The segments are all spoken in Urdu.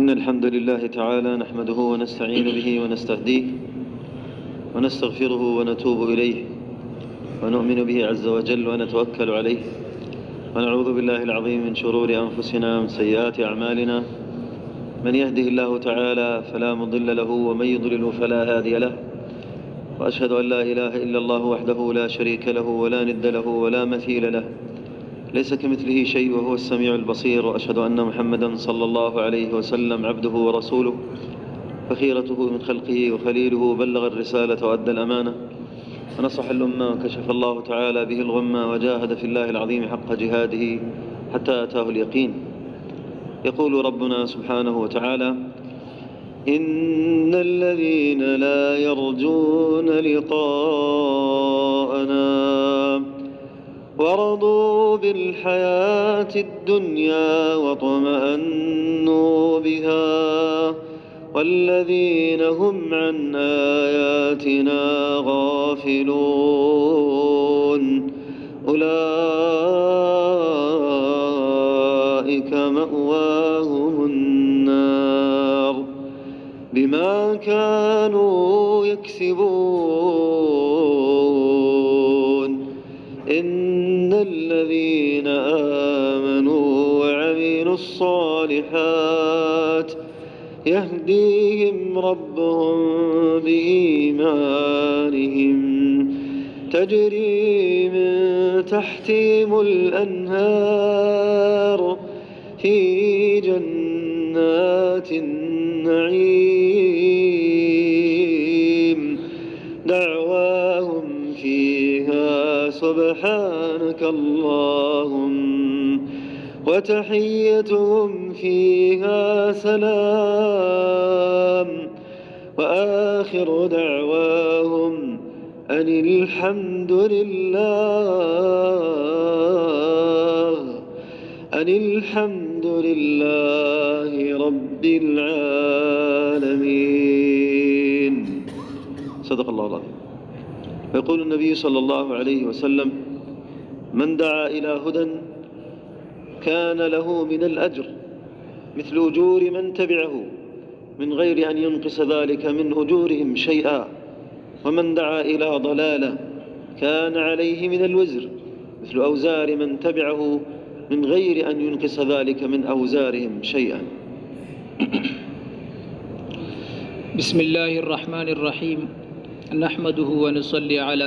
إن الحمد لله تعالى نحمده ونستعين به ونستهديه ونستغفره ونتوب إليه ونؤمن به عز وجل ونتوكل عليه ونعوذ بالله العظيم من شرور أنفسنا ومن سيئات أعمالنا. من يهده الله تعالى فلا مضل له ومن يضلل فلا هادي له، وأشهد أن لا إله إلا الله وحده لا شريك له ولا ند له ولا مثيل له، ليس كمثله شيء وهو السميع البصير. وأشهد أن محمدا صلى الله عليه وسلم عبده ورسوله فخيرته من خلقه وخليله، بلغ الرسالة وأدى الأمانة ونصح الأمة وكشف الله تعالى به الغمة وجاهد في الله العظيم حق جهاده حتى أتاه اليقين. يقول ربنا سبحانه وتعالى: إن الذين لا يرجون لقاءنا ورضوا بالحياة الدنيا واطمأنوا بها والذين هم عن آياتنا غافلون أولئك مأواهم النار بما كانوا يكسبون. إن الذين آمنوا وعملوا الصالحات يهديهم ربهم بإيمانهم تجري من تحتهم الأنهار في جنات النعيم دعواهم فيها سبحانك اللهم وتحيتهم فيها سلام وآخر دعواهم أن الحمد لله رب العالمين. صدق الله العظيم. ويقول النبي صلى الله عليه وسلم: من دعا إلى هدى كان له من الأجر مثل أجور من تبعه من غير أن ينقص ذلك من أجورهم شيئا، ومن دعا إلى ضلالة كان عليه من الوزر مثل أوزار من تبعه من غير أن ينقص ذلك من أوزارهم شيئا. بسم الله الرحمن الرحيم نحمده ونصلي على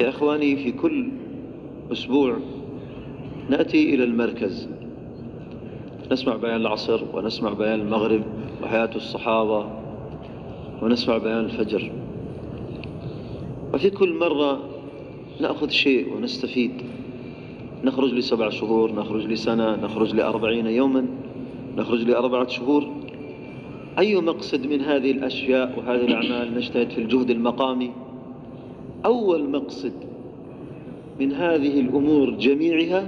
يا إخواني، في كل أسبوع نأتي إلى المركز نسمع بيان العصر ونسمع بيان المغرب وحياة الصحابة ونسمع بيان الفجر، وفي كل مرة نأخذ شيء ونستفيد. نخرج ل7 شهور، نخرج لسنة، نخرج ل40 يوما، نخرج ل4 شهور. أي مقصد من هذه الأشياء وهذه الأعمال؟ نجتهد في الجهد المقامي. أول مقصد من هذه الأمور جميعها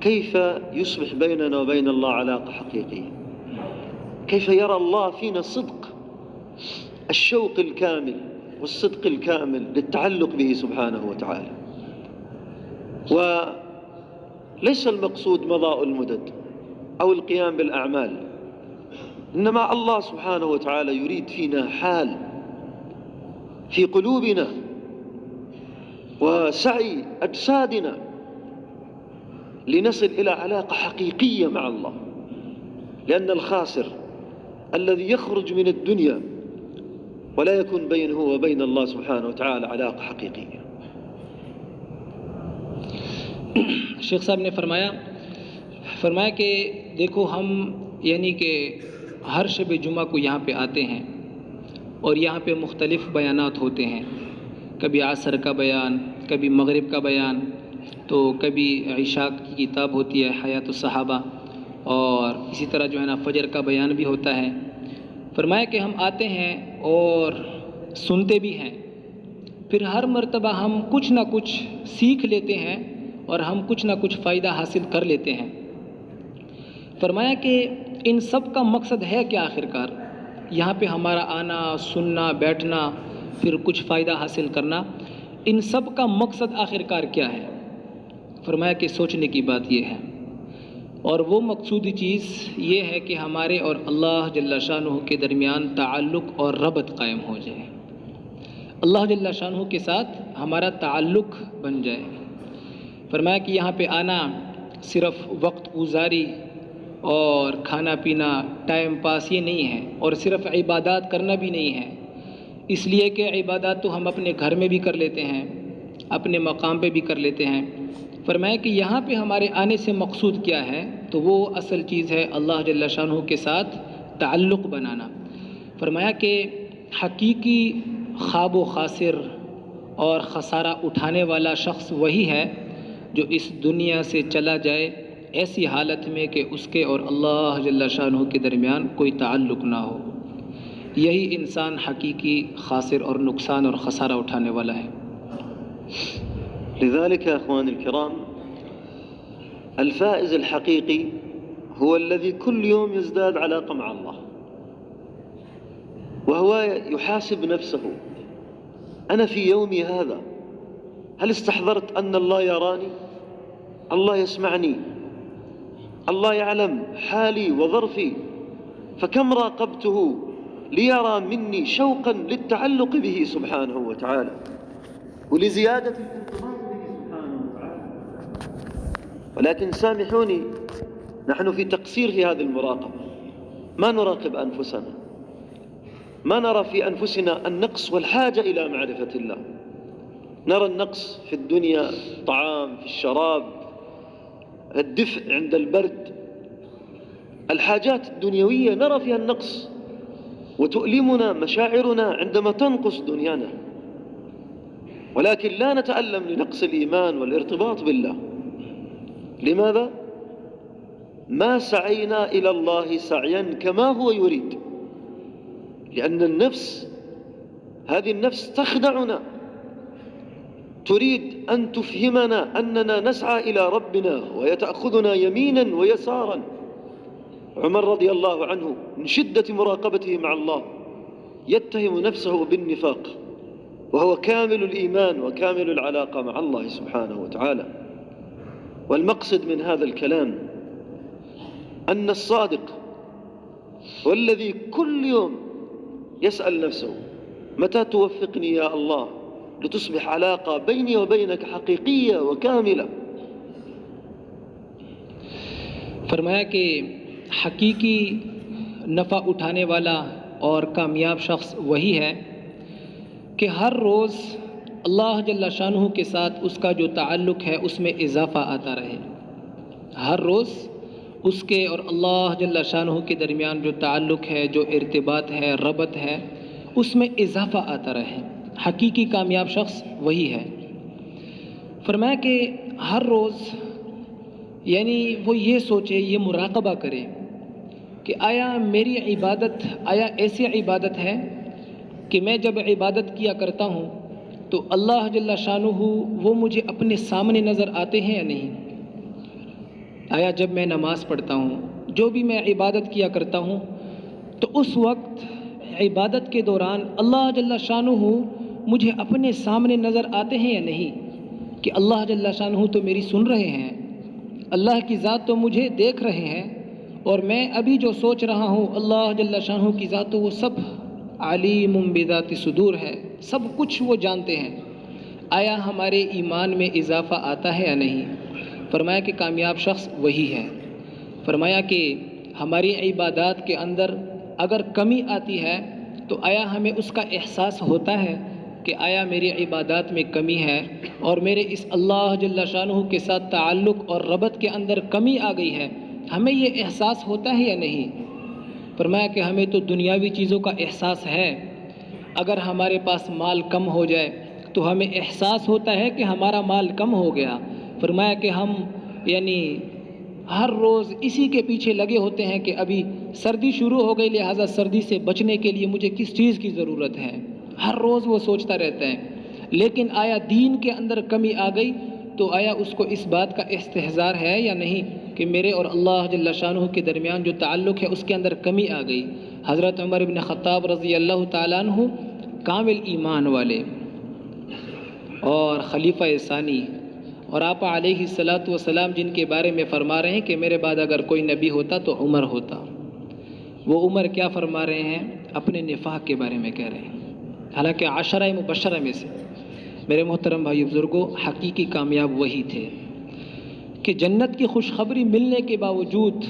كيف يصبح بيننا وبين الله علاقة حقيقية، كيف يرى الله فينا صدق الشوق الكامل والصدق الكامل للتعلق به سبحانه وتعالى. وليس المقصود مضاء المدد أو القيام بالأعمال، إنما الله سبحانه وتعالى يريد فينا حال في قلوبنا وسعي أجسادنا لنصل إلى علاقة حقيقية مع الله، لأن الخاسر الذي يخرج من الدنيا ولا يكون بينه وبين الله سبحانه وتعالى علاقة حقيقية. شیخ صاحب نے فرمایا کہ دیکھو ہم یعنی کہ ہر شب جمعہ کو یہاں پہ آتے ہیں اور یہاں پہ مختلف بیانات ہوتے ہیں، کبھی عصر کا بیان، کبھی مغرب کا بیان، تو کبھی عشاء کی کتاب ہوتی ہے حیات الصحابہ، اور اسی طرح جو ہے نا فجر کا بیان بھی ہوتا ہے۔ فرمایا کہ ہم آتے ہیں اور سنتے بھی ہیں، پھر ہر مرتبہ ہم کچھ نہ کچھ سیکھ لیتے ہیں اور ہم کچھ نہ کچھ فائدہ حاصل کر لیتے ہیں۔ فرمایا کہ ان سب کا مقصد ہے کیا آخرکار؟ یہاں پہ ہمارا آنا، سننا، بیٹھنا، پھر کچھ فائدہ حاصل کرنا، ان سب کا مقصد آخرکار کیا ہے؟ فرمایا کہ سوچنے کی بات یہ ہے، اور وہ مقصودی چیز یہ ہے کہ ہمارے اور اللہ جل شانہ کے درمیان تعلق اور ربط قائم ہو جائے، اللہ جل شانہ کے ساتھ ہمارا تعلق بن جائے۔ فرمایا کہ یہاں پہ آنا صرف وقت گزاری اور کھانا پینا، ٹائم پاس یہ نہیں ہے، اور صرف عبادات کرنا بھی نہیں ہے، اس لیے کہ عبادات تو ہم اپنے گھر میں بھی کر لیتے ہیں، اپنے مقام پہ بھی کر لیتے ہیں۔ فرمایا کہ یہاں پہ ہمارے آنے سے مقصود کیا ہے؟ تو وہ اصل چیز ہے اللہ جل شانہ کے ساتھ تعلق بنانا۔ فرمایا کہ حقیقی خواب و خاسر اور خسارہ اٹھانے والا شخص وہی ہے جو اس دنیا سے چلا جائے ایسی حالت میں کہ اس کے اور اللہ جل شانہ کے درمیان کوئی تعلق نہ ہو، یہی انسان حقیقی خاسر اور نقصان اور خسارہ اٹھانے والا ہے۔ لذلك يا أخواني الكرام، الفائز الحقيقي هو الذي كل يوم يزداد علاقة مع الله، وهو يحاسب نفسه: أنا في يومي هذا هل استحضرت أن الله يراني؟ الله يسمعني؟ الله يعلم حالي وظرفي، فكم راقبته ليرى مني شوقا للتعلق به سبحانه وتعالى ولزيادة الانضباط به سبحانه وتعالى. ولكن سامحوني، نحن في تقصير في هذه المراقبة، ما نراقب أنفسنا، ما نرى في أنفسنا النقص والحاجة إلى معرفة الله. نرى النقص في الدنيا، الطعام، في الشراب، الدفء عند البرد، الحاجات الدنيوية نرى فيها النقص، وتؤلمنا مشاعرنا عندما تنقص دنيانا، ولكن لا نتألم لنقص الإيمان والارتباط بالله. لماذا؟ ما سعينا إلى الله سعيا كما هو يريد، لأن هذه النفس تخدعنا، تريد أن تفهمنا أننا نسعى إلى ربنا وهي تأخذنا يمينا ويسارا. عمر رضي الله عنه من شدة مراقبته مع الله يتهم نفسه بالنفاق وهو كامل الإيمان وكامل العلاقة مع الله سبحانه وتعالى. والمقصد من هذا الكلام أن الصادق هو الذي كل يوم يسأل نفسه: متى توفقني يا الله لتصبح علاقة بيني وبينك حقيقية وكاملة. فرمایا کہ حقیقی نفع اٹھانے والا اور کامیاب شخص وہی ہے کہ ہر روز اللہ جل شانہ کے ساتھ اس کا جو تعلق ہے اس میں اضافہ آتا رہے، ہر روز اس کے اور اللہ جل شانہ کے درمیان جو تعلق ہے، جو ارتباط ہے، ربط ہے، اس میں اضافہ آتا رہے۔ حقیقی کامیاب شخص وہی ہے۔ فرمایا کہ ہر روز یعنی وہ یہ سوچے، یہ مراقبہ کرے کہ آیا میری عبادت ایسی عبادت ہے کہ میں جب عبادت کیا کرتا ہوں تو اللہ جل شانہ وہ مجھے اپنے سامنے نظر آتے ہیں یا نہیں؟ آیا جب میں نماز پڑھتا ہوں، جو بھی میں عبادت کیا کرتا ہوں، تو اس وقت عبادت کے دوران اللہ جل شانہ مجھے اپنے سامنے نظر آتے ہیں یا نہیں؟ کہ اللہ جل شانہ تو میری سن رہے ہیں، اللہ کی ذات تو مجھے دیکھ رہے ہیں، اور میں ابھی جو سوچ رہا ہوں اللہ جل شانہ کی ذات تو وہ سب علیم بذات صدور ہے، سب کچھ وہ جانتے ہیں۔ آیا ہمارے ایمان میں اضافہ آتا ہے یا نہیں؟ فرمایا کہ کامیاب شخص وہی ہے۔ فرمایا کہ ہماری عبادات کے اندر اگر کمی آتی ہے تو آیا ہمیں اس کا احساس ہوتا ہے کہ آیا میری عبادات میں کمی ہے اور میرے اس اللہ جل شانہ کے ساتھ تعلق اور ربط کے اندر کمی آ گئی ہے؟ ہمیں یہ احساس ہوتا ہے یا نہیں؟ فرمایا کہ ہمیں تو دنیاوی چیزوں کا احساس ہے۔ اگر ہمارے پاس مال کم ہو جائے تو ہمیں احساس ہوتا ہے کہ ہمارا مال کم ہو گیا۔ فرمایا کہ ہم ہر روز اسی کے پیچھے لگے ہوتے ہیں کہ ابھی سردی شروع ہو گئی، لہٰذا سردی سے بچنے کے لیے مجھے کس چیز کی ضرورت ہے، ہر روز وہ سوچتا رہتا ہے۔ لیکن آیا دین کے اندر کمی آ گئی تو آیا اس کو اس بات کا استحضار ہے یا نہیں کہ میرے اور اللہ جل شانہ کے درمیان جو تعلق ہے اس کے اندر کمی آ گئی؟ حضرت عمر بن خطاب رضی اللہ تعالیٰ عنہ کامل ایمان والے اور خلیفہ ثانی، اور آپ علیہ الصلاۃ والسلام جن کے بارے میں فرما رہے ہیں کہ میرے بعد اگر کوئی نبی ہوتا تو عمر ہوتا، وہ عمر کیا فرما رہے ہیں؟ اپنے نفاق کے بارے میں کہہ رہے ہیں۔ حالانکہ عشرہ مبشرہ میں سے میرے محترم بھائی بزرگوں حقیقی کامیاب وہی تھے کہ جنت کی خوشخبری ملنے کے باوجود،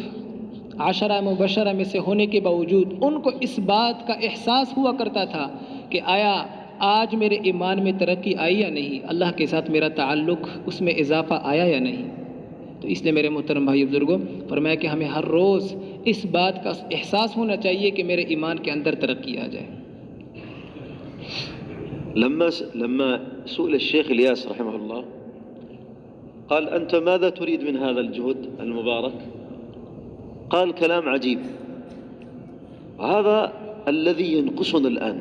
عشرہ مبشرہ میں سے ہونے کے باوجود ان کو اس بات کا احساس ہوا کرتا تھا کہ آیا آج میرے ایمان میں ترقی آئی یا نہیں، اللہ کے ساتھ میرا تعلق اس میں اضافہ آیا یا نہیں۔ تو اس لیے میرے محترم بھائی بزرگوں فرمایا کہ ہمیں ہر روز اس بات کا احساس ہونا چاہیے کہ میرے ایمان کے اندر ترقی آ جائے۔ لما سئل الشيخ الياس رحمه الله قال: أنت ماذا تريد من هذا الجهد المبارك؟ قال كلام عجيب، هذا الذي ينقصنا الآن.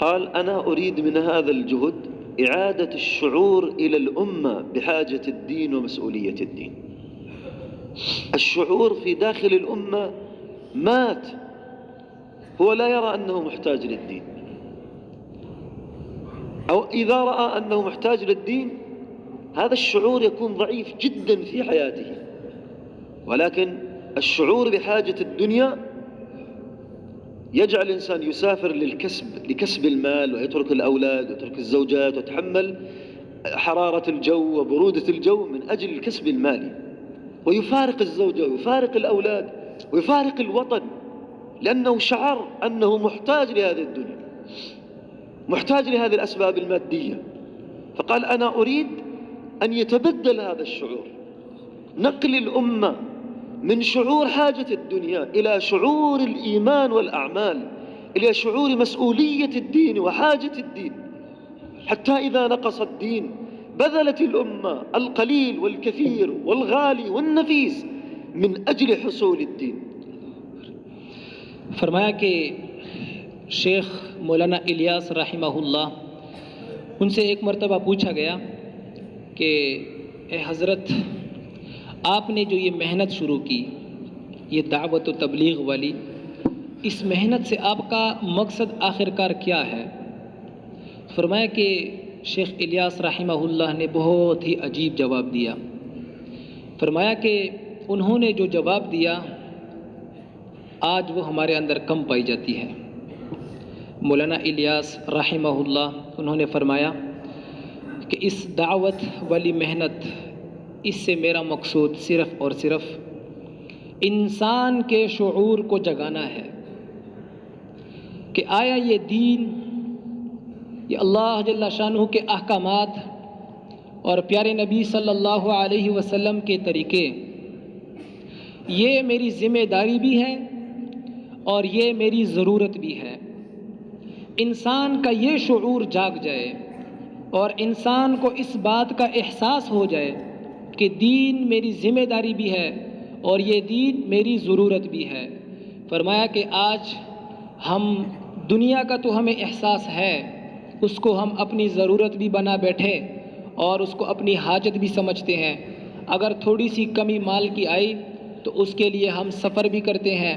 قال: أنا أريد من هذا الجهد إعادة الشعور إلى الأمة بحاجة الدين ومسؤولية الدين. الشعور في داخل الأمة مات، هو لا يرى أنه محتاج للدين، أو إذا رأى أنه محتاج للدين هذا الشعور يكون ضعيف جدا في حياته. ولكن الشعور بحاجة الدنيا يجعل الإنسان يسافر لكسب المال، ويترك الأولاد ويترك الزوجات ويتحمل حرارة الجو وبرودة الجو من أجل الكسب المالي، ويفارق الزوجة ويفارق الأولاد ويفارق الوطن، لأنه شعر أنه محتاج لهذه الدنيا، محتاج لهذه الأسباب المادية. فقال: أنا أريد أن يتبدل هذا الشعور، نقل الأمة من شعور حاجة الدنيا إلى شعور الإيمان والأعمال، إلى شعور مسؤولية الدين وحاجة الدين، حتى إذا نقص الدين بذلت الأمة القليل والكثير والغالي والنفيس من أجل حصول الدين. فرمایا کہ شیخ مولانا الیاس رحمہ اللہ، ان سے ایک مرتبہ پوچھا گیا کہ اے حضرت، آپ نے جو یہ محنت شروع کی، یہ دعوت و تبلیغ والی، اس محنت سے آپ کا مقصد آخرکار کیا ہے؟ فرمایا کہ شیخ الیاس رحمہ اللہ نے بہت ہی عجیب جواب دیا۔ فرمایا کہ انہوں نے جو جواب دیا آج وہ ہمارے اندر کم پائی جاتی ہے۔ مولانا الیاس رحمہ اللہ انہوں نے فرمایا کہ اس دعوت والی محنت، اس سے میرا مقصود صرف اور صرف انسان کے شعور کو جگانا ہے کہ آیا یہ دین، یہ اللہ جل شانہ کے احکامات اور پیارے نبی صلی اللہ علیہ وسلم کے طریقے، یہ میری ذمہ داری بھی ہے اور یہ میری ضرورت بھی ہے۔ انسان کا یہ شعور جاگ جائے اور انسان کو اس بات کا احساس ہو جائے کہ دین میری ذمہ داری بھی ہے اور یہ دین میری ضرورت بھی ہے۔ فرمایا کہ آج ہم دنیا کا تو ہمیں احساس ہے، اس کو ہم اپنی ضرورت بھی بنا بیٹھے اور اس کو اپنی حاجت بھی سمجھتے ہیں۔ اگر تھوڑی سی کمی مال کی آئی تو اس کے لیے ہم سفر بھی کرتے ہیں،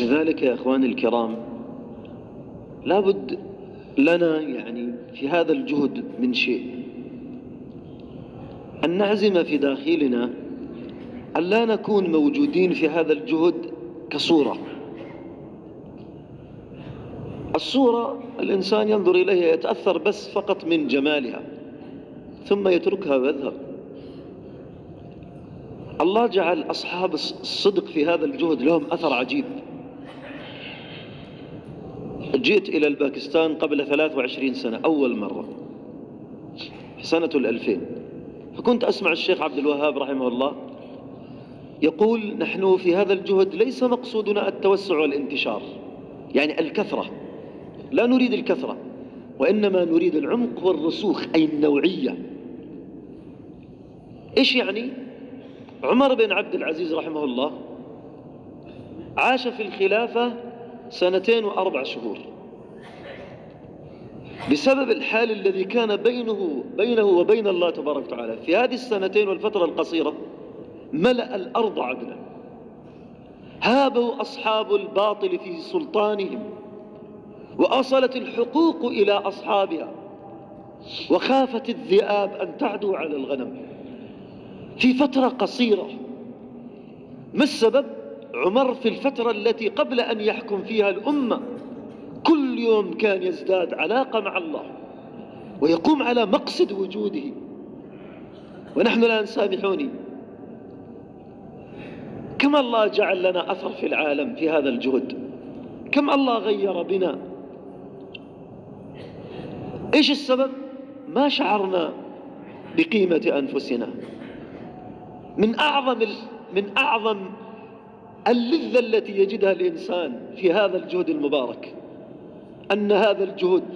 لذلك يا إخواني الكرام لابد لنا يعني في هذا الجهد من شيء، أن نعزم في داخلنا أن لا نكون موجودين في هذا الجهد كصورة. الصورة الإنسان ينظر إليها يتأثر بس فقط من جمالها ثم يتركها ويذهب. الله جعل أصحاب الصدق في هذا الجهد لهم أثر عجيب. جئت إلى الباكستان قبل 23 سنة أول مرة في سنة 2000، فكنت أسمع الشيخ عبد الوهاب رحمه الله يقول نحن في هذا الجهد ليس مقصودنا التوسع والانتشار، يعني الكثرة، لا نريد الكثرة، وإنما نريد العمق والرسوخ، أي النوعية. إيش يعني؟ عمر بن عبد العزيز رحمه الله عاش في الخلافة 2 و4 شهور بسبب الحال الذي كان بينه وبين الله تبارك وتعالى. في هذه 2 والفترة القصيرة ملأ الأرض عدلا، هابوا أصحاب الباطل في سلطانهم، وأصلت الحقوق إلى أصحابها، وخافت الذئاب أن تعدو على الغنم في فترة قصيرة. ما السبب؟ عمر في الفترة التي قبل أن يحكم فيها الأمة كل يوم كان يزداد علاقة مع الله ويقوم على مقصد وجوده. ونحن الآن سامحوني، كم الله جعل لنا أثر في العالم في هذا الجهد، كم الله غير بنا. إيش السبب؟ ما شعرنا بقيمة أنفسنا. من أعظم اللذة التي يجدها الإنسان في هذا الجهد المبارك أن هذا الجهد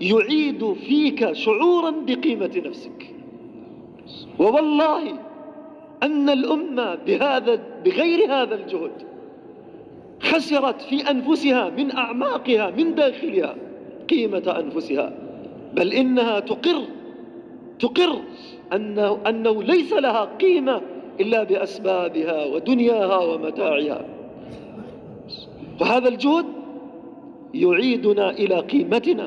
يعيد فيك شعورا بقيمة نفسك. ووالله أن الأمة بغير هذا الجهد خسرت في أنفسها من أعماقها من داخلها قيمة أنفسها، بل إنها تقر أنه ليس لها قيمة إلا بأسبابها ودنياها ومتاعها. وهذا الجهد يعيدنا إلى قيمتنا.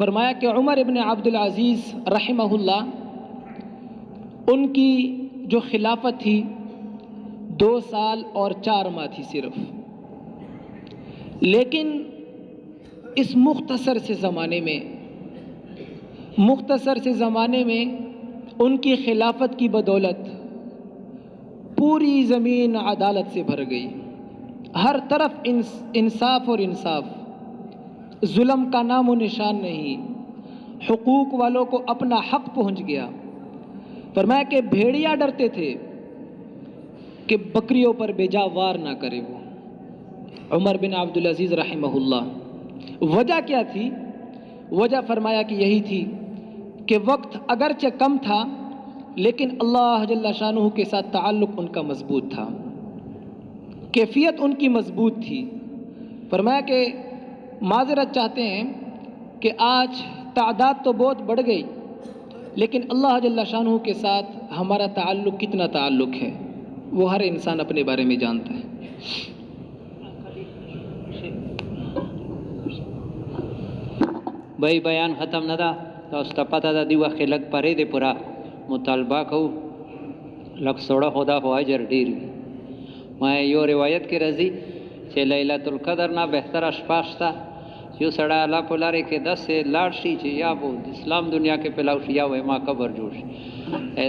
فرمایا کہ عمر ابن عبدالعزیز رحمہ اللہ، ان کی جو خلافت تھی 2 سال اور 4 ماہ تھی صرف، لیکن اس مختصر سے زمانے میں ان کی خلافت کی بدولت پوری زمین عدالت سے بھر گئی، ہر طرف انصاف اور انصاف، ظلم کا نام و نشان نہیں، حقوق والوں کو اپنا حق پہنچ گیا۔ فرمایا کہ بھیڑیا ڈرتے تھے کہ بکریوں پر بیجا وار نہ کرے وہ عمر بن عبدالعزیز رحمہ اللہ۔ وجہ کیا تھی؟ وجہ فرمایا کہ یہی تھی کہ وقت اگرچہ کم تھا لیکن اللہ جل شانہ کے ساتھ تعلق ان کا مضبوط تھا، کیفیت ان کی مضبوط تھی۔ فرمایا کہ معذرت چاہتے ہیں کہ آج تعداد تو بہت بڑھ گئی لیکن اللہ جل شانہ کے ساتھ ہمارا تعلق کتنا تعلق ہے وہ ہر انسان اپنے بارے میں جانتا ہے۔ بھائی بیان ختم نہ تھا تو اس تا پتہ دا دی وقت لگ پرے دے پورا مطالبہ کو لگ سوڑا خدا ہو اجر ډیر وي۔ میں یو روایت کې راځي چې لیلۃ القدر نه بهتر اشپاشتا یو سړی الله په لارې کې داسې لاړ شي چې یا به اسلام دنیا کې پلاو شي یا وایي ما قبر جوړ شي،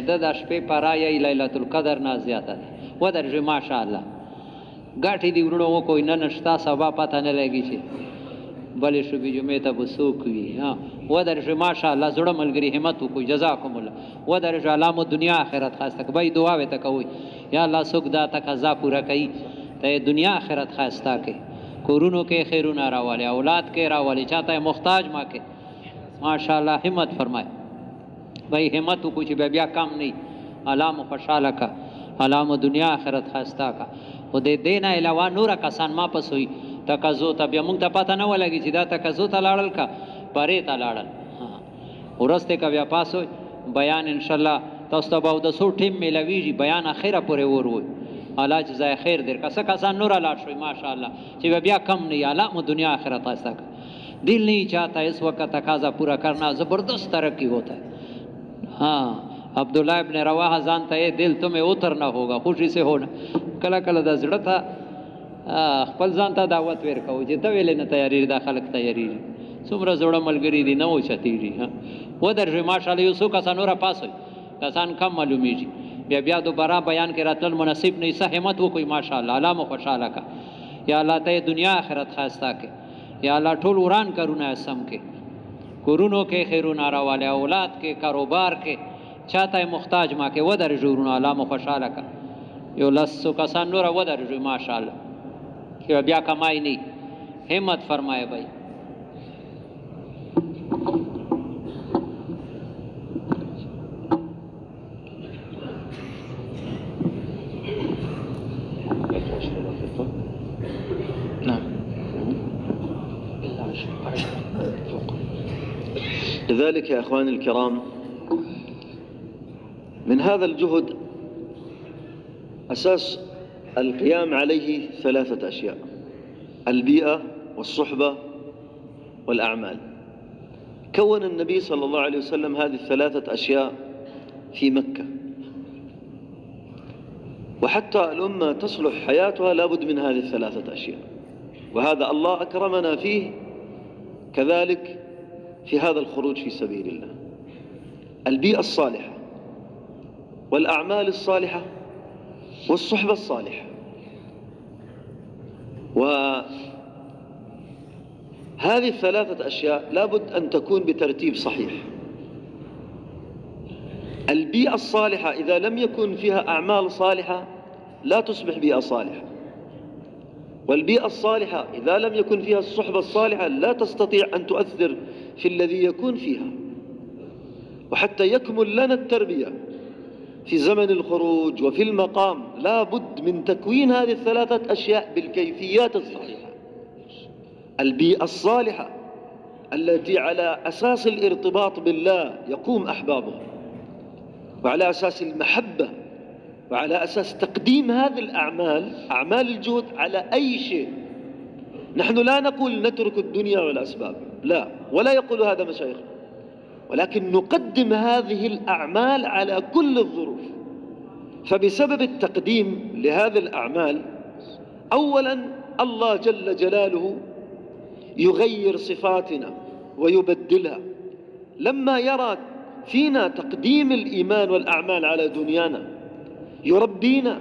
د شپې پرا یا لیلۃ القدر نه زیاته ده ودرځي ماشاءالله ګاټې دی ورونو کوئی نه نشتا سبا پته نه لګي چې بلې شو بي جمعې ته به څوک وي ودرځي ماشاءالله زړه ملګري همت وکړو جزاکم الله ودرځي علامو دنیا آخرت خاصه کوي دعا وته کوي یا الله څوک دا تقاضا پورا کوي ته دنیا آخرت خاصه کې کورونو کې خیرونه راواله اولاد کې راواله چاته محتاج ما کې ماشاءالله همت فرمائے بھائی همت کو چې بیا کم نه علام خوشاله کا علام دنیا آخرت خاصه کا و دې دینه علاوه نور کسان ما پسوي تقاضو ته بیا مونږ ته پته نه ولګي چې دا تقاضو ته لاړل کا پرې ته لاړل ورسته کا بیا پاسو بیان ان شاء الله تاسو ته به د سو ټیم ملويږي بیان اخره پورې وروي الله جزای خیر در کسه کسان نور لاړ شوي ماشاءالله چې بیا کم نه علام دنیا آخرت خاصه کا دل نہیں چاہتا اس وقت تقاضا پورا کرنا زبردست ترقی ہوتا ہے۔ ہاں عبداللہ ابن رواحہ جانتا ہے دل تمہیں اترنا ہوگا خوشی سے ہونا کلا کلا دا زړه ته خپل ځان ته دعوت ورکوو چې ته ویلې نه تیاری دا خلک تیاری څومره زوړه ملګري دي نه و چتیږي ودرځي ماشاءالله یو څو کسان نوره پاس وي کسان کم معلومیږي بیا دوباره بیان کې راتلل مناسب نه څه همت وکړئ ماشاءالله الله مو خوشحاله کا یا الله ته دنیا آخرت خاصه کې یا اللہ ٹھول وران کرونا اسم کے کورونو کے خیرون راواله اولاد کے کاروبار کے چاہتا ہے محتاج ماں کے ودر جورونا علام خوشحالہ کا یو لسو کسان نورا ودر جو ماشاءاللہ کہ بیا کمائی نہیں ہمت فرمائے بھائی۔ لذلك يا أخواني الكرام من هذا الجهد أساس القيام عليه 3 أشياء: البيئة والصحبة والأعمال. كون النبي صلى الله عليه وسلم هذه 3 أشياء في مكة، وحتى الأمة تصلح حياتها لابد من هذه 3 أشياء، وهذا الله أكرمنا فيه كذلك في هذا الخروج في سبيل الله: البيئة الصالحة والأعمال الصالحة والصحبة الصالحة. وهذه 3 أشياء لابد أن تكون بترتيب صحيح. البيئة الصالحة إذا لم يكن فيها أعمال صالحة لا تصبح بيئة صالحة، والبيئة الصالحة إذا لم يكن فيها الصحبة الصالحة لا تستطيع أن تؤثر في الذي يكون فيها. وحتى يكمل لنا التربية في زمن الخروج وفي المقام لا بد من تكوين هذه 3 أشياء بالكيفيات الصحيحة: البيئة الصالحة التي على أساس الارتباط بالله يقوم أحبابه، وعلى أساس المحبة، وعلى أساس تقديم هذه الأعمال أعمال الجهد على أي شيء نحن لا نقول نترك الدنيا والأسباب، لا، ولا يقول هذا مشايخنا، ولكن نقدم هذه الأعمال على كل الظروف. فبسبب التقديم لهذه الأعمال أولا الله جل جلاله يغير صفاتنا ويبدلها، لما يرى فينا تقديم الإيمان والأعمال على دنيانا يربينا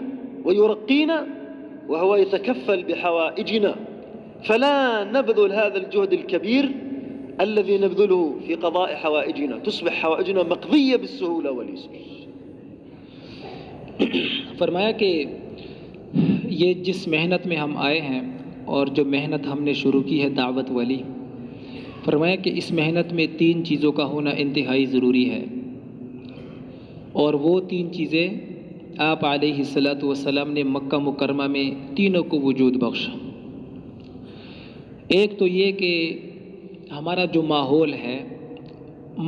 ويرقينا وهو يتكفل بحوائجنا، فلا نبذل هذا الجهد الكبير الذي نبذله في قضاء حوائجنا، تصبح حوائجنا مقضية بالسهولة واليسر. فرمایا کہ یہ جس محنت میں ہم آئے ہیں اور جو محنت ہم نے شروع کی ہے دعوت والی، فرمایا کہ اس محنت میں 3 چیزوں کا ہونا انتہائی ضروری ہے، اور وہ 3 چیزیں آپ علیہ الصلاۃ والسلام نے مکہ مکرمہ میں تینوں کو وجود بخشا۔ ایک تو یہ کہ ہمارا جو ماحول ہے،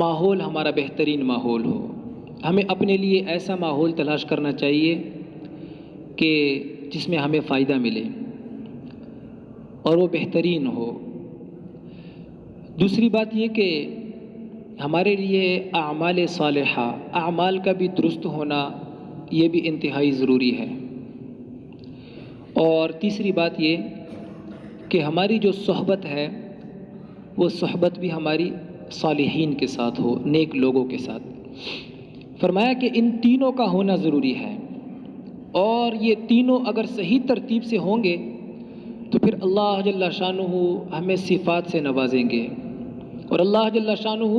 ماحول ہمارا بہترین ماحول ہو، ہمیں اپنے لیے ایسا ماحول تلاش کرنا چاہیے کہ جس میں ہمیں فائدہ ملے اور وہ بہترین ہو۔ دوسری بات یہ کہ ہمارے لیے اعمال صالحہ، اعمال کا بھی درست ہونا یہ بھی انتہائی ضروری ہے۔ اور تیسری بات یہ کہ ہماری جو صحبت ہے وہ صحبت بھی ہماری صالحین کے ساتھ ہو، نیک لوگوں کے ساتھ۔ فرمایا کہ ان تینوں کا ہونا ضروری ہے، اور یہ تینوں اگر صحیح ترتیب سے ہوں گے تو پھر اللہ جل شانہ ہمیں صفات سے نوازیں گے، اور اللہ جل شانہ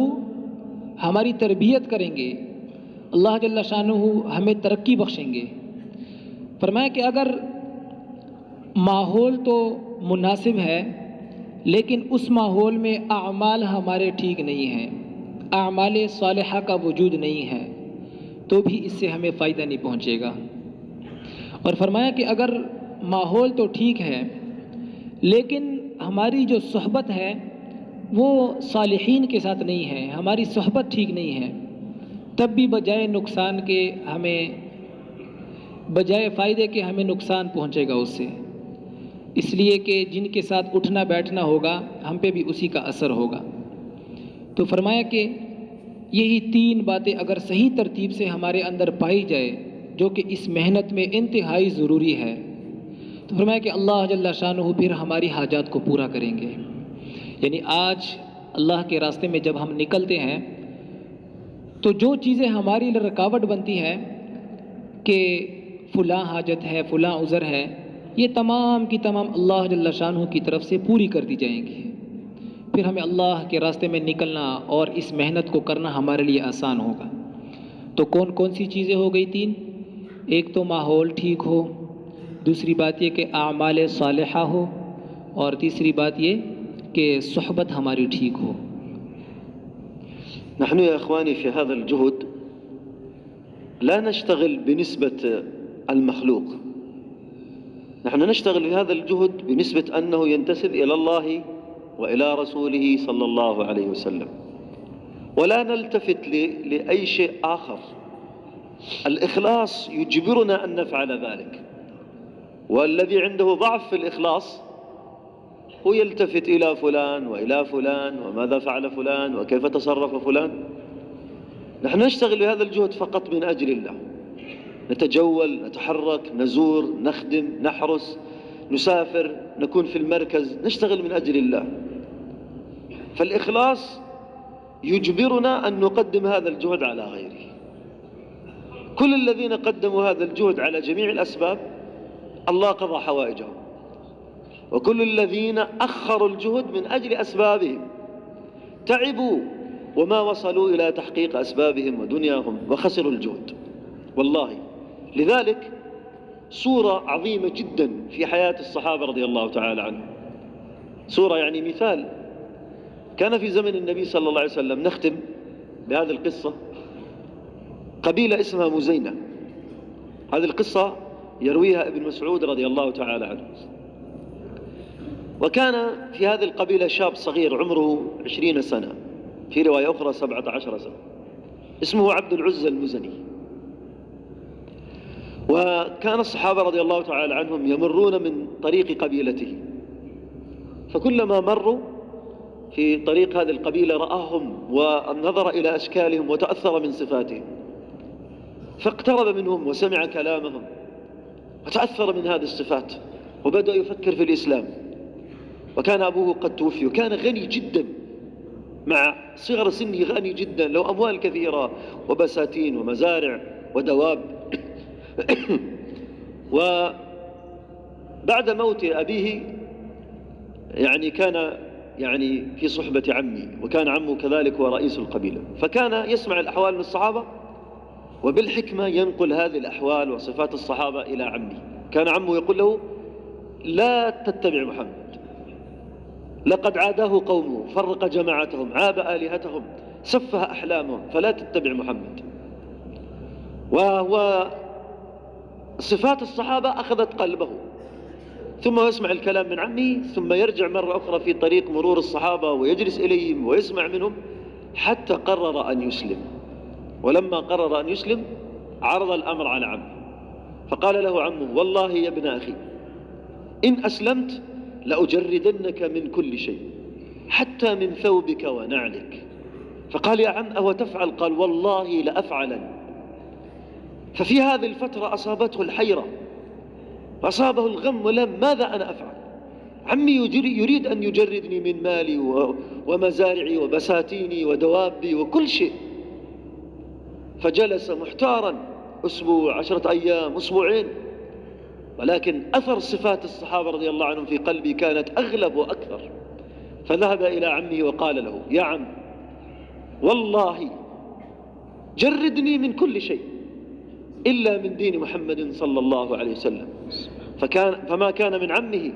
ہماری تربیت کریں گے، اللہ جل شانہ ہمیں ترقی بخشیں گے۔ فرمایا کہ اگر ماحول تو مناسب ہے لیکن اس ماحول میں اعمال ہمارے ٹھیک نہیں ہیں، اعمال صالحہ کا وجود نہیں ہے، تو بھی اس سے ہمیں فائدہ نہیں پہنچے گا۔ اور فرمایا کہ اگر ماحول تو ٹھیک ہے لیکن ہماری جو صحبت ہے وہ صالحین کے ساتھ نہیں ہے، ہماری صحبت ٹھیک نہیں ہے، تب بھی بجائے نقصان کے ہمیں، بجائے فائدے کے ہمیں نقصان پہنچے گا اس سے، اس لیے کہ جن کے ساتھ اٹھنا بیٹھنا ہوگا ہم پہ بھی اسی کا اثر ہوگا۔ تو فرمایا کہ یہی 3 باتیں اگر صحیح ترتیب سے ہمارے اندر پائی جائے جو کہ اس محنت میں انتہائی ضروری ہے، تو فرمایا کہ اللہ جل شانہ پھر ہماری حاجات کو پورا کریں گے۔ یعنی آج اللہ کے راستے میں جب ہم نکلتے ہیں تو جو چیزیں ہماری لیے رکاوٹ بنتی ہے کہ فلاں حاجت ہے، فلاں عذر ہے، یہ تمام کی تمام اللہ جل شانہ کی طرف سے پوری کر دی جائیں گی، پھر ہمیں اللہ کے راستے میں نکلنا اور اس محنت کو کرنا ہمارے لیے آسان ہوگا۔ تو کون کون سی چیزیں ہو گئی 3؟ ایک تو ماحول ٹھیک ہو، دوسری بات یہ کہ اعمال صالحہ ہو، اور تیسری بات یہ کہ صحبت ہماری ٹھیک ہو۔ نحن يا إخواني في هذا الجهد لا نشتغل بنسبة المخلوق، نحن نشتغل في هذا الجهد بنسبة أنه ينتسب إلى الله وإلى رسوله صلى الله عليه وسلم، ولا نلتفت لأي شيء آخر. الإخلاص يجبرنا أن نفعل ذلك، والذي عنده ضعف في الإخلاص هو يلتفت إلى فلان وإلى فلان وماذا فعل فلان وكيف تصرف فلان. نحن نشتغل بهذا الجهد فقط من أجل الله، نتجول، نتحرك، نزور، نخدم، نحرس، نسافر، نكون في المركز، نشتغل من أجل الله. فالإخلاص يجبرنا أن نقدم هذا الجهد على غيره. كل الذين قدموا هذا الجهد على جميع الأسباب الله قضى حوائجهم، وكل الذين أخروا الجهد من أجل أسبابهم تعبوا وما وصلوا إلى تحقيق أسبابهم ودنياهم وخسروا الجهد والله. لذلك صورة عظيمة جدا في حياة الصحابة رضي الله تعالى عنهم، صورة يعني مثال كان في زمن النبي صلى الله عليه وسلم. نختم بهذه القصة. قبيلة اسمها مزينة، هذه القصة يرويها ابن مسعود رضي الله تعالى عنه. وكان في هذه القبيلة شاب صغير عمره 20 سنة، في رواية أخرى 17 سنة، اسمه عبد العزى المزني. وكان الصحابة رضي الله تعالى عنهم يمرون من طريق قبيلته فكلما مروا في طريق هذه القبيلة رآهم ونظر إلى أشكالهم وتأثر من صفاتهم، فاقترب منهم وسمع كلامهم وتأثر من هذه الصفات وبدأ يفكر في الإسلام. وكان أبوه قد توفي وكان غني جدا، مع صغر سنه غني جدا، له أموال كثيرة وبساتين ومزارع ودواب. وبعد موت أبيه كان في صحبة عمي، وكان عمه كذلك هو رئيس القبيلة، فكان يسمع الأحوال من الصحابة وبالحكمة ينقل هذه الأحوال وصفات الصحابة إلى عمي. كان عمه يقول له: لا تتبع محمد، لقد عاداه قومه، فرق جماعتهم، عاب آلهتهم، سفه أحلامهم، فلا تتبع محمد. وهو صفات الصحابة أخذت قلبه، ثم يسمع الكلام من عمه، ثم يرجع مرة أخرى في طريق مرور الصحابة ويجلس إليهم ويسمع منهم حتى قرر أن يسلم. ولما قرر أن يسلم عرض الأمر على عمه، فقال له عمه: والله يا ابن أخي، إن أسلمت لأجردنك من كل شيء حتى من ثوبك ونعلك. فقال: يا عم أو تفعل؟ قال: والله لأفعلن. ففي هذه الفترة أصابته الحيرة وأصابه الغم ولم، ماذا أنا أفعل؟ عمي يريد أن يجردني من مالي ومزارعي وبساتيني ودوابي وكل شيء. فجلس محتارا أسبوع، 10 أيام، أسبوعين، ولكن أثر صفات الصحابة رضي الله عنهم في قلبي كانت أغلب وأكثر. فذهب إلى عمه وقال له: يا عم، والله جردني من كل شيء إلا من دين محمد صلى الله عليه وسلم. فما كان من عمه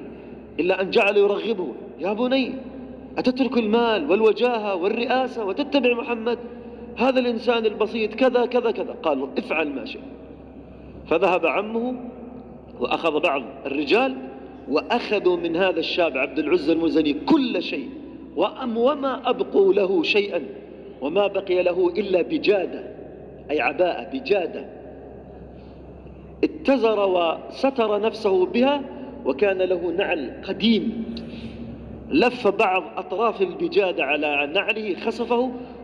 إلا أن جعل يرغبه: يا بني، أتترك المال والوجاهة والرئاسة وتتبع محمد؟ هذا الإنسان البسيط كذا كذا كذا. قال له: افعل ما شئت. فذهب عمه وأخذ بعض الرجال وأخذوا من هذا الشاب عبد العزى المزني كل شيء، وما أبقوا له شيئا، وما بقي له إلا بجادة، أي عباءة بجادة اتزر وستر نفسه بها، وكان له نعل قديم، لف بعض أطراف البجادة على نعله خسفه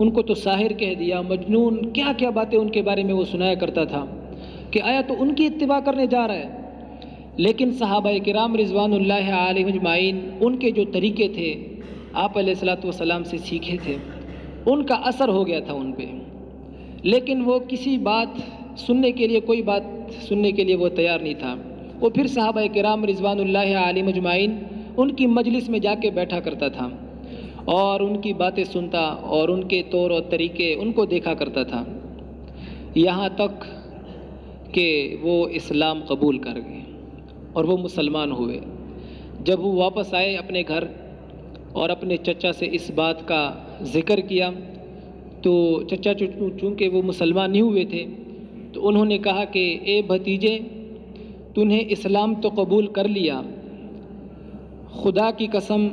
ان کو تو ساحر کہہ دیا، مجنون، کیا کیا باتیں ان کے بارے میں وہ سنایا کرتا تھا کہ آیا تو ان کی اتباع کرنے جا رہا ہے۔ لیکن صحابہ کرام رضوان اللہ علیہم اجمعین ان کے جو طریقے تھے آپ علیہ الصلوۃ والسلام سے سیکھے تھے، ان کا اثر ہو گیا تھا ان پہ، لیکن وہ کسی بات سننے کے لیے، کوئی بات سننے کے لیے وہ تیار نہیں تھا۔ وہ پھر صحابہ کرام رضوان اللہ علیہم اجمعین ان کی مجلس میں جا کے بیٹھا کرتا تھا اور ان کی باتیں سنتا اور ان کے طور و طریقے ان کو دیکھا کرتا تھا، یہاں تک کہ وہ اسلام قبول کر گئے اور وہ مسلمان ہوئے۔ جب وہ واپس آئے اپنے گھر اور اپنے چچا سے اس بات کا ذکر کیا تو چچا چونکہ وہ مسلمان نہیں ہوئے تھے تو انہوں نے کہا کہ اے بھتیجے، تو نے اسلام تو قبول کر لیا، خدا کی قسم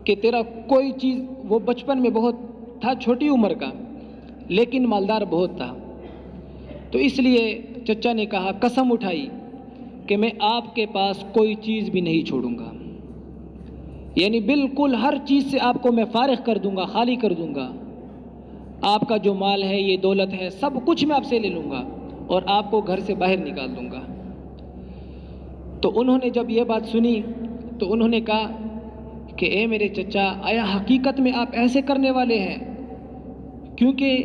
کہ تیرا کوئی چیز، وہ بچپن میں بہت تھا، چھوٹی عمر کا، لیکن مالدار بہت تھا، تو اس لیے چچا نے کہا، قسم اٹھائی کہ میں آپ کے پاس کوئی چیز بھی نہیں چھوڑوں گا، یعنی بالکل ہر چیز سے آپ کو میں فارغ کر دوں گا، خالی کر دوں گا، آپ کا جو مال ہے، یہ دولت ہے، سب کچھ میں آپ سے لے لوں گا اور آپ کو گھر سے باہر نکال دوں گا۔ تو انہوں نے جب یہ بات سنی تو انہوں نے کہا کہ اے میرے چچا، آیا حقیقت میں آپ ایسے کرنے والے ہیں؟ کیونکہ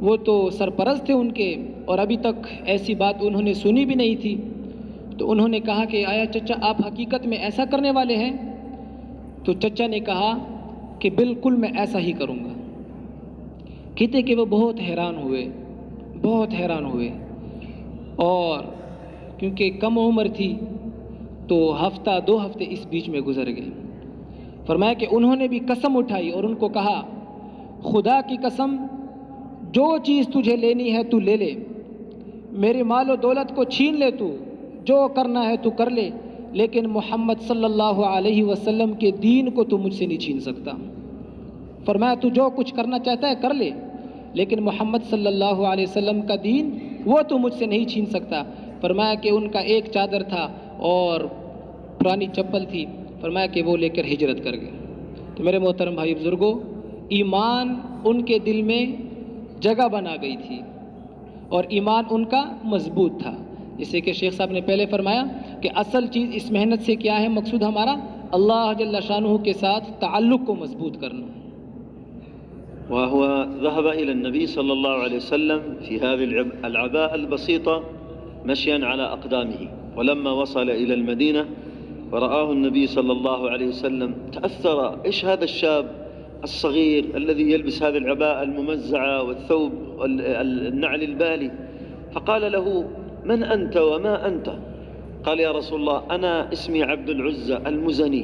وہ تو سرپرست تھے ان کے اور ابھی تک ایسی بات انہوں نے سنی بھی نہیں تھی۔ تو انہوں نے کہا کہ آیا چچا آپ حقیقت میں ایسا کرنے والے ہیں؟ تو چچا نے کہا کہ بالکل میں ایسا ہی کروں گا۔ کہتے کہ وہ بہت حیران ہوئے اور کیونکہ کم عمر تھی تو ہفتہ 2 ہفتے اس بیچ میں گزر گئے۔ فرمایا کہ انہوں نے بھی قسم اٹھائی اور ان کو کہا، خدا کی قسم، جو چیز تجھے لینی ہے تو لے لے، میرے مال و دولت کو چھین لے، تو جو کرنا ہے تو کر لے، لیکن محمد صلی اللہ علیہ وسلم کے دین کو تو مجھ سے نہیں چھین سکتا۔ فرمایا تو جو کچھ کرنا چاہتا ہے کر لے، لیکن محمد صلی اللہ علیہ وسلم کا دین وہ تو مجھ سے نہیں چھین سکتا۔ فرمایا کہ ان کا ایک چادر تھا اور پرانی چپل تھی، فرمایا کہ وہ لے کر ہجرت کر گئے۔ تو میرے محترم بھائی بزرگوں، ایمان ان کے دل میں جگہ بنا گئی تھی اور ایمان ان کا مضبوط تھا، جیسے کہ شیخ صاحب نے پہلے فرمایا کہ اصل چیز اس محنت سے کیا ہے، مقصود ہمارا اللہ جل شانہ کے ساتھ تعلق کو مضبوط کرنا۔ وهو ذهب إلى النبي صلى الله عليه وسلم في هذه العباءة البسيطة مشيا على أقدامه، ولما وصل إلى المدينة ورآه النبي صلى الله عليه وسلم تأثر، إيش هذا الشاب الصغير الذي يلبس هذه العباءة الممزعة والثوب النعل البالي، فقال له من أنت وما أنت؟ قال يا رسول الله أنا اسمي عبد العزى المزني،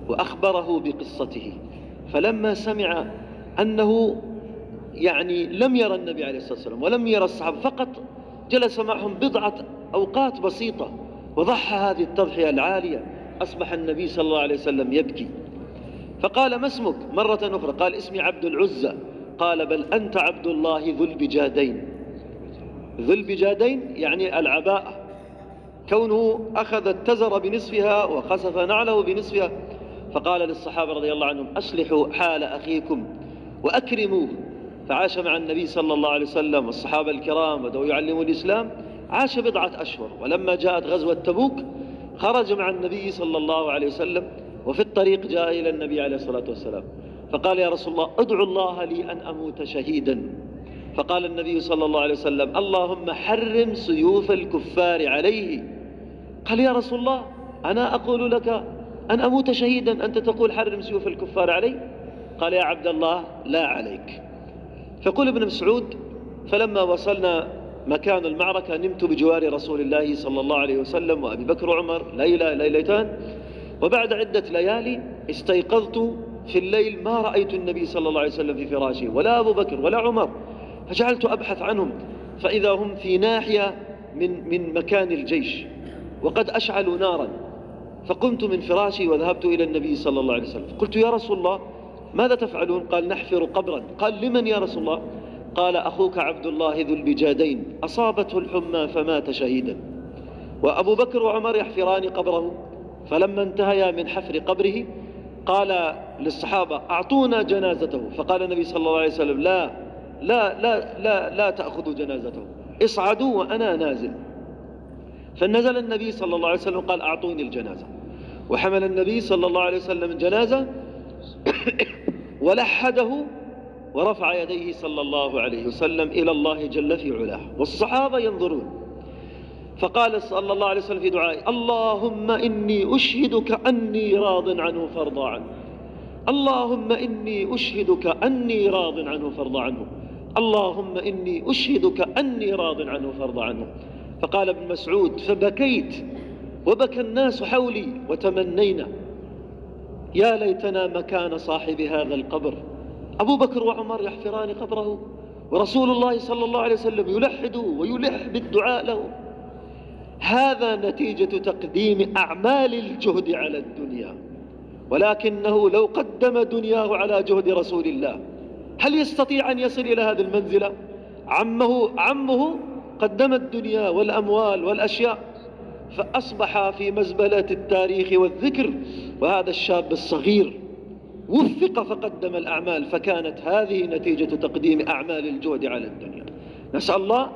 وأخبره بقصته، فلما سمع أنه يعني لم يرى النبي عليه الصلاة والسلام ولم يرى الصحابة، فقط جلس معهم بضعة أوقات بسيطة وضحى هذه التضحية العالية، أصبح النبي صلى الله عليه وسلم يبكي، فقال ما اسمك مرة أخرى؟ قال اسمي عبد العزى، قال بل أنت عبد الله ذو البجادين. ذو البجادين يعني العباءة، كونه أخذ التزر بنصفها وخسف نعله بنصفها، فقال للصحابة رضي الله عنهم أصلحوا حال أخيكم وأكرموه، فعاش مع النبي صلى الله عليه وسلم والصحابة الكرام بدأوا يعلموا الإسلام، عاش بضعة أشهر، ولما جاءت غزوة تبوك خرج مع النبي صلى الله عليه وسلم، وفي الطريق جاء إلى النبي عليه الصلاة والسلام فقال يا رسول الله ادعو الله لي أن أموت شهيدا، فقال النبي صلى الله عليه وسلم اللهم حرم سيوف الكفار عليه. قال يا رسول الله أنا أقول لك أن أموت شهيدا، أنت تقول حرم سيوف الكفار علي؟ قال يا عبد الله لا عليك. فقل ابن مسعود فلما وصلنا مكان المعركة نمت بجوار رسول الله صلى الله عليه وسلم وأبي بكر وعمر ليلة ليلتان، وبعد عدة ليالي استيقظت في الليل ما رأيت النبي صلى الله عليه وسلم في فراشه ولا أبو بكر ولا عمر، فجعلت أبحث عنهم فإذا هم في ناحية من مكان الجيش وقد أشعلوا نارا، فقمت من فراشي وذهبت إلى النبي صلى الله عليه وسلم، قلت يا رسول الله ماذا تفعلون؟ قال نحفر قبرا. قال لمن يا رسول الله؟ قال أخوك عبد الله ذو البجادين أصابته الحمى فمات شهيدا، وأبو بكر وعمر يحفران قبره، فلما انتهيا من حفر قبره قال للصحابة أعطونا جنازته، فقال النبي صلى الله عليه وسلم لا تأخذوا جنازته، اصعدوا وأنا نازل. فنزل النبي صلى الله عليه وسلم قال أعطوني الجنازة، وحمل النبي صلى الله عليه وسلم الجنازة ولحده ورفع يديه صلى الله عليه وسلم إلى الله جل في علاه، والصحابة ينظرون. فقال صلى الله عليه وسلم في دعائه: اللهم إني أشهدك أني راض عنه فارضى عنه، اللهم إني أشهدك أني راض عنه فارضى عنه، اللهم إني أشهدك أني راض عنه فارضى عنه. فقال ابن مسعود: فبكيت وبكى الناس حولي وتمنينا يا ليتنا مكان صاحب هذا القبر. أبو بكر وعمر يحفران قبره، ورسول الله صلى الله عليه وسلم يلحد ويلح بالدعاء له. هذا نتيجة تقديم أعمال الجهد على الدنيا، ولكنه لو قدم دنياه على جهد رسول الله هل يستطيع أن يصل إلى هذه المنزلة؟ عمه قدم الدنيا والأموال والأشياء فأصبح في مزبلة التاريخ والذكر، وهذا الشاب الصغير وفق فقدم الأعمال، فكانت هذه نتيجة تقديم أعمال الجهد على الدنيا. نسأل الله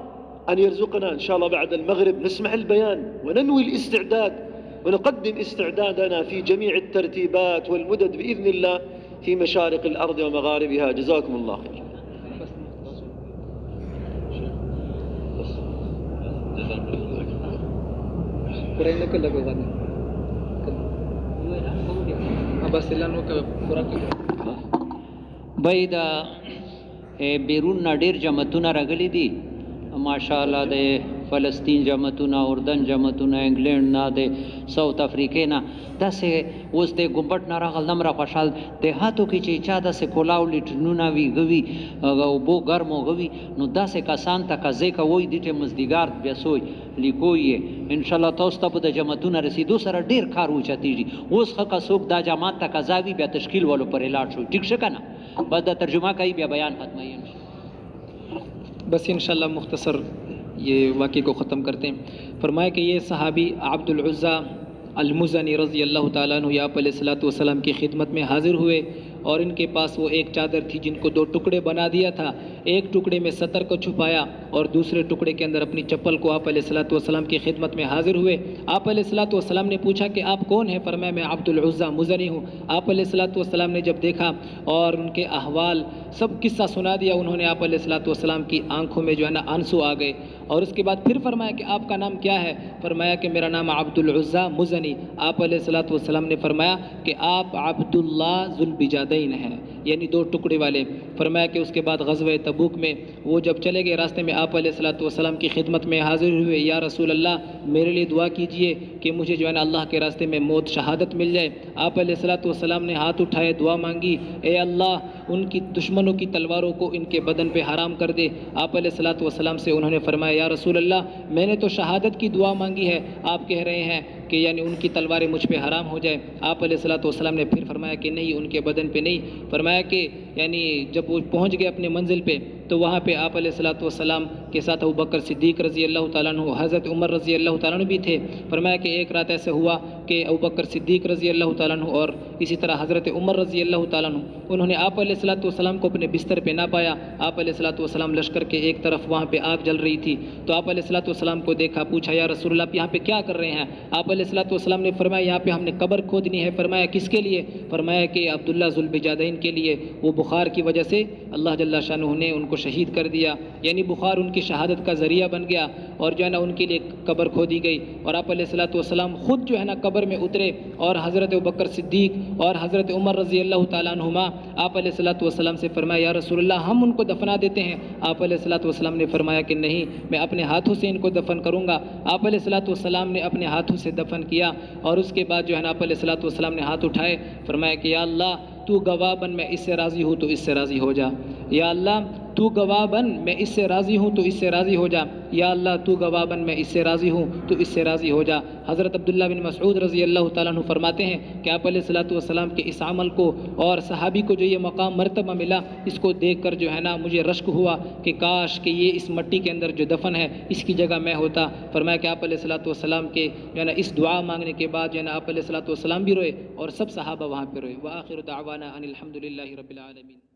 أن يرزقنا إن شاء الله بعد المغرب نسمع البيان وننوي الاستعداد ونقدم استعدادنا في جميع الترتيبات والمدد بإذن الله في مشارق الأرض ومغاربها. جزاكم الله خير. بای دا بیرون نه ډیر جماعتونه راغلي دي ماشاءالله، د فلسطین جماعتونه، اردن جماعتونه، انګلند نه، د ساوث افریقې نه، داسې اوس د ګمبټ نه راغل نم را خوشحال دیهاتو کې چې چا داسې کولاو لیټرنونه وي غوي اوبو ګرمو غوي نو داسې کسان ته قضې کوئ دي چې مزدګار بیا سوی لیکوي انشاءالله تاسو ته به د جماعتونه رسیدو سره ډیر کار اوچتېږي. اوس ښه که څوک دا جماعت ته قضا وي بیا تشکیل والو پرې لاړ شو، ټیک شه که نه، بس دا ترجمه کوي بیا بیان ختموي. بس انشاءاللہ مختصر یہ واقعے کو ختم کرتے ہیں. فرمایا کہ یہ صحابی عبد العزیٰ المزنی رضی اللہ تعالیٰ عنہ آپ علیہ الصلوۃ والسلام کی خدمت میں حاضر ہوئے، اور ان کے پاس وہ ایک چادر تھی جن کو 2 ٹکڑے بنا دیا تھا. ایک ٹکڑے میں سطر کو چھپایا اور دوسرے ٹکڑے کے اندر اپنی چپل کو آپ علیہ الصلوۃ والسلام کی خدمت میں حاضر ہوئے. آپ علیہ الصلوۃ والسلام نے پوچھا کہ آپ کون ہیں؟ فرمایا میں عبد العزیٰ مزنی ہوں. آپ علیہ الصلوۃ والسلام نے جب دیکھا اور ان کے احوال سب قصہ سنا دیا، انہوں نے آپ علیہ الصلوۃ والسلام کی آنکھوں میں جو ہے نا آنسو آ گئے. اور اس کے بعد پھر فرمایا کہ آپ کا نام کیا ہے؟ فرمایا کہ میرا نام عبد العزیٰ مزنی. آپ علیہ الصلوۃ والسلام نے فرمایا کہ آپ عبداللہ ذوالبجادین ہیں، یعنی 2 ٹکڑے والے. فرمایا کہ اس کے بعد غزوہ تبوک میں وہ جب چلے گئے راستے میں آپ علیہ الصلوۃ والسلام کی خدمت میں حاضر ہوئے. یا رسول اللہ میرے لیے دعا کیجئے کہ مجھے جو ہے نا اللہ کے راستے میں موت شہادت مل جائے. آپ علیہ الصلوۃ والسلام نے ہاتھ اٹھائے، دعا مانگی، اے اللہ ان کی دشمنوں کی تلواروں کو ان کے بدن پہ حرام کر دے. آپ علیہ الصلوۃ والسلام سے انہوں نے فرمایا یا رسول اللہ میں نے تو شہادت کی دعا مانگی ہے، آپ کہہ رہے ہیں کہ یعنی ان کی تلواریں مجھ پہ حرام ہو جائے. آپ علیہ الصلوۃ والسلام نے پھر فرمایا کہ نہیں، ان کے بدن پہ نہیں. فرمایا کہ یعنی جب وہ پہنچ گئے اپنے منزل پہ تو وہاں پہ آپ علیہ الصلوۃ والسلام کے ساتھ ابو بکر صدیق رضی اللہ تعالیٰ عنہ، حضرت عمر رضی اللہ تعالیٰ عنہ بھی تھے. فرمایا کہ ایک رات ایسا ہوا کہ ابو بکر صدیق رضی اللہ تعالیٰ عنہ اور اسی طرح حضرت عمر رضی اللہ تعالیٰ عنہ انہوں نے آپ علیہ الصلوۃ والسلام کو اپنے بستر پہ نہ پایا. آپ علیہ الصلوۃ والسلام لشکر کے ایک طرف وہاں پہ آگ جل رہی تھی تو آپ علیہ الصلوۃ والسلام کو دیکھا، پوچھا یا رسول اللہ آپ یہاں پہ کیا کر رہے ہیں؟ آپ علیہ الصلوۃ والسلام نے فرمایا یہاں پہ ہم نے قبر کھودنی ہے. فرمایا کس کے لیے؟ فرمایا کہ عبداللہ ذوالبجادین کے لیے. وہ بخار کی وجہ سے اللہ جل شانہ نے ان کو شہید کر دیا، یعنی بخار ان کی شہادت کا ذریعہ بن گیا اور جو ہے نا ان کے لیے قبر کھودی گئی. اور آپ علیہ الصلوۃ والسلام خود جو ہے نا قبر میں اترے اور حضرت ابوبکر صدیق اور حضرت عمر رضی اللہ تعالیٰ عنہما آپ علیہ الصلوۃ والسلام سے فرمایا یا رسول اللہ ہم ان کو دفنا دیتے ہیں. آپ علیہ الصلوۃ والسلام نے فرمایا کہ نہیں، میں اپنے ہاتھوں سے ان کو دفن کروں گا. آپ علیہ الصلوۃ والسلام نے اپنے ہاتھوں سے دفن کیا اور اس کے بعد جو ہے نا آپ علیہ الصلوۃ والسلام نے ہاتھ اٹھائے، فرمایا کہ یا اللہ تو گواہ بن، میں اس سے راضی ہوں تو اس سے راضی ہو جا. یا اللہ تو گواہ بن میں اس سے راضی ہوں تو اس سے راضی ہو جا، یا اللہ تو گواہ بن میں اس سے راضی ہوں تو اس سے راضی ہو جا۔ حضرت عبداللہ بن مسعود رضی اللہ تعالیٰ عنہ فرماتے ہیں کہ آپ علیہ الصلوۃ والسلام کے اس عمل کو اور صحابی کو جو یہ مقام مرتبہ ملا، اس کو دیکھ کر جو ہے نا مجھے رشک ہوا کہ کاش کہ یہ اس مٹی کے اندر جو دفن ہے اس کی جگہ میں ہوتا۔ فرمایا کہ آپ علیہ الصلوۃ والسلام کے جو ہے نا اس دعا مانگنے کے بعد جو ہے نا آپ علیہ الصلوۃ والسلام بھی روئے اور سب صحابہ وہاں پہ روئے۔ وآخر دعوانا ان الحمد للہ رب العالمین۔